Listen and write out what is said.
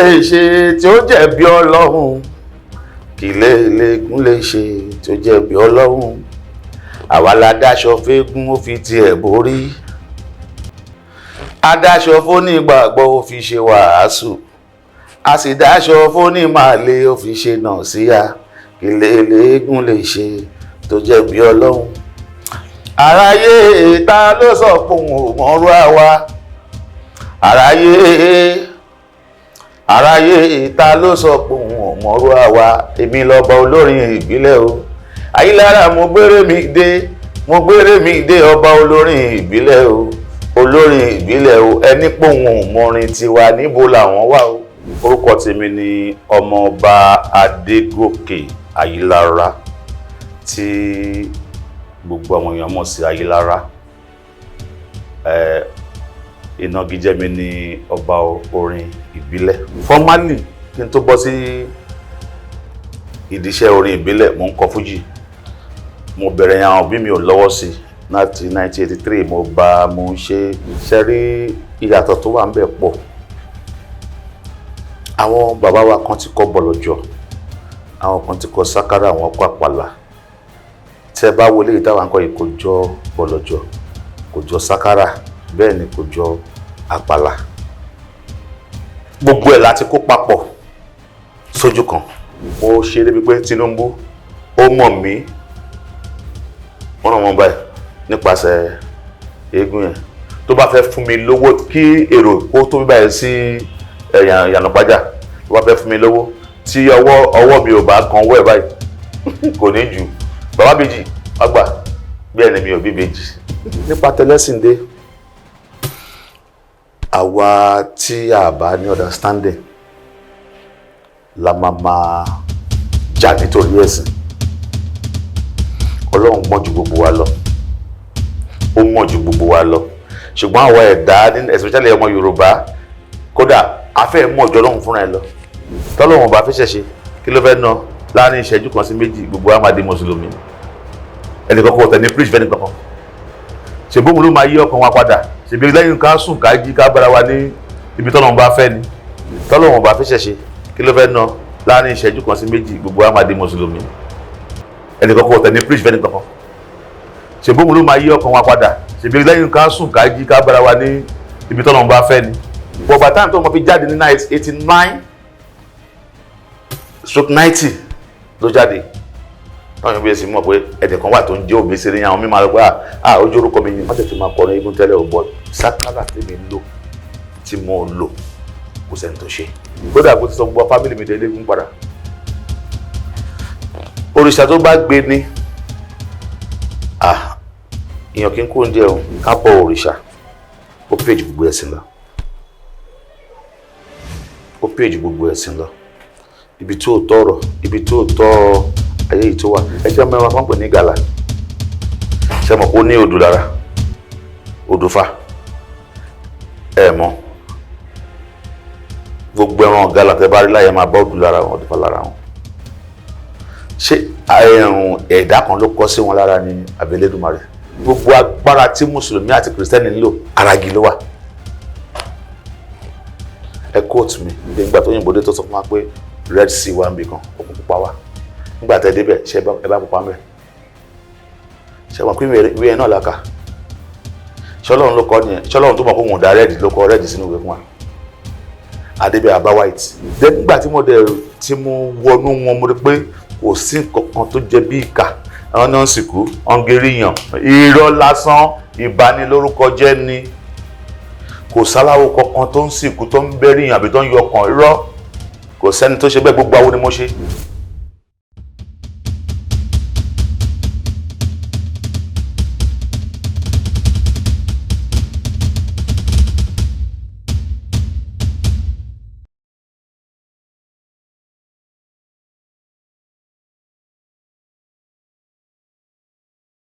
lè ṣe tí ó jẹ̀bi Ọlọ́run? Kí lélẹ́gùn lè ṣe tí ó jẹ̀bi Ọlọ́run? Àwa la dáṣọ fẹ́gún ó fi tiẹ̀ borí. Adáṣọ fónígbàgbọ́ ó fi ṣe wàásù. A sì dáṣọ fónímàlè ó fi ṣe nàsíhà. Kí lélẹ́gùn lè ṣe tó jẹ̀bi Ọlọ́run? Aráyé ta ló sọ pé òun ò mọ̀rú àwa? Aráyé ta ló sọ pé òun ò mọ̀rú àwa? Èmi lọ́ba olórin ìbílẹ̀ o. Ayílára mo gbére mi dé ọba olórin ìbílẹ̀ o. Olórin ìbílẹ̀ o, ẹni pé òun ò mọrin tiwa, níbo làwọn wà o? Orúkọ tèmi ni Ọmọọba Adégòkè Ayílára, tí gbogbo àwọn èèyàn mọ̀ sí Ayílára. Ìnagijẹ mi ni ọba orin ìbílẹ̀. Formally, kí n tó bọ́ sí ìdíṣẹ́ orin ìbílẹ̀, mo ń kọ fújì. Mo bẹ̀rẹ̀ yẹn, àwọn òbí mi ò lọ́wọ́ sí láti 1983. mo ń ṣe rí ìyàtọ̀ tó wà ń bẹ̀ pọ̀. Àwọn bàbá wa kan ti kọ bọ̀lọ̀jọ̀, àwọn kan ti kọ sákárà, àwọn kọ àpàlà. Tẹ́ bá wọlé ìtawà nǹkan yìí kò jọ bọ̀lọ̀jọ̀, kò jọ sákárà, bẹ́ẹ̀ ni kò jọ àpàlà. Gbogbo ẹ̀ láti kó papọ̀ sójú kan. Mo ṣe débi pé Tinubu ó mọ̀ mí, wọ́n ràn wọ́n báyìí nípasẹ̀ eégún yẹn. Tó bá fẹ́ fún mi lówó, kí èrò kó tó bí báyìí sí Yànàpájà, tó bá fẹ́ fún mi lówó tí ọwọ́ mi ò bá kan ọwọ́ ẹ̀ báyìí kò ní jù. Bàbá Bèjì ọgbà bí ẹni mi ò bí Bèjì. Nípa tẹlẹ́sìndé, àwa tí a bá ní understanding la máa jà nítorí ẹ̀sìn. Ọlọ́run mọ̀ ju gbogbo wa lọ, ó mọ̀ ju gbogbo wa lọ. Ṣùgbọ́n àwa ẹ̀dá, especially ọmọ Yorùbá, kódà a fẹ́ mọ̀ jọ Ọlọ́run fúnra ẹ̀ lọ. Tọ́lọ́run bá fi ṣẹ̀ṣe, kí ló fẹ́ ná láàrin ìṣẹ́jú kan sí méjì, gbogbo wa máa di mùsùlùmí. Ẹnì kankan ọ̀tẹ̀ ní preach fẹ́ni kankan. Ṣèbóhun ló máa yí ọkàn wa padà. Ṣèbí lẹ́yìn ká sùn ká jí ká bára wa ní ibi tọ́lọ́run bá fẹ́ ni. Tọ́lọ́run bá fi ṣẹ̀ṣe, kí ló fẹ́ ná láàrin ìṣẹ́jú kan sí méjì, gbogbo wa máa di mùsùlùmí. Ẹnì kankan ọ̀tẹ̀ ní preach fẹ́ni kankan. Ṣèbóhun ló máa yí ọkàn wa padà. Ṣèbí lẹ́yìn ká sùn ká jí ká bára wa ní ibi tọ́lọ́run bá fẹ́ ni. But by the time tó mọ̀ fi jáde ní 89/90 ló jáde. Táwọn bí ẹ̀sìn mọ̀ pé ẹ̀dẹ̀ kan wà tó ń jẹ́ Òbésèré yẹn, àwọn mímọ́ rẹ̀ pé ojú orúkọ mi yìí, wọ́n tètè máa kọrin eégún tẹ́lẹ̀ ọ̀bọ̀. Sákárà tí mo lò kò sẹ́ni tó ṣe. Kódà bó ti sọ gbogbo fámìlì mi dé eléégún padà. Òrìṣà tó bá gbé ní èèyàn kí n kó oúnjẹ o, ká bọ òrìṣà, ó péjì gbogbo ẹ̀sìn lọ. Ó péjì gbogbo ẹ̀sìn lọ. Ibi tí ó tọrọ, ibi tí ó tọ́ ayé yìí tó wà. Ẹjẹ́ mẹ́wàá kan pè ní gàlà. Ṣé mọ̀ ó ní odù lára? Odùfà. Ẹ mọ̀. Gbogbo ẹran gàlà tẹ́ bá rí láyé máa bá odù lára wọn, odùfà lára wọn. Ṣé ẹ̀rùn ẹ̀dá kan ló kọ́ sí wọn lára ní àbí Elédùmarè? Gbogbo agbára tí Mùsùlùmí àti Kìrìsìtẹ́nì ń lò, ara igi ló wà. Ẹ quote mi, nígbà tó yìnbó dé tó sọ fún wa pé Red Sea wà níbì kan, òkun pupa wà. Nígbà tẹ́ débẹ̀, ṣé ẹ bá pupa mẹ́? Ṣé wọn pín ìwé ẹ̀ náà láka? Ṣọ́lọ́run ló kọ́ nìyẹn. Ṣọ́lọ́run tó mọ̀ pé òun dá red ló kọ red sínú ìwé fún wa. Adébẹ̀ àbá white. Nígbà tí mo wọnú wọn, mo rí pé kò sí nǹkan tó jẹ bí ìkà. Àwọn náà ń sìnkú, ọ̀ngẹ̀rìyàn, irọ́ lásán, ìbanilórúkọ jẹ́ ni. Kò sáláwo kankan tó ń sìnkú, tó ń bẹ́rìyàn àbí tó ń yọkàn irọ́. Kò sẹ́ni tó ṣe bẹ́ẹ̀, gbogbo awo ni mo ṣe.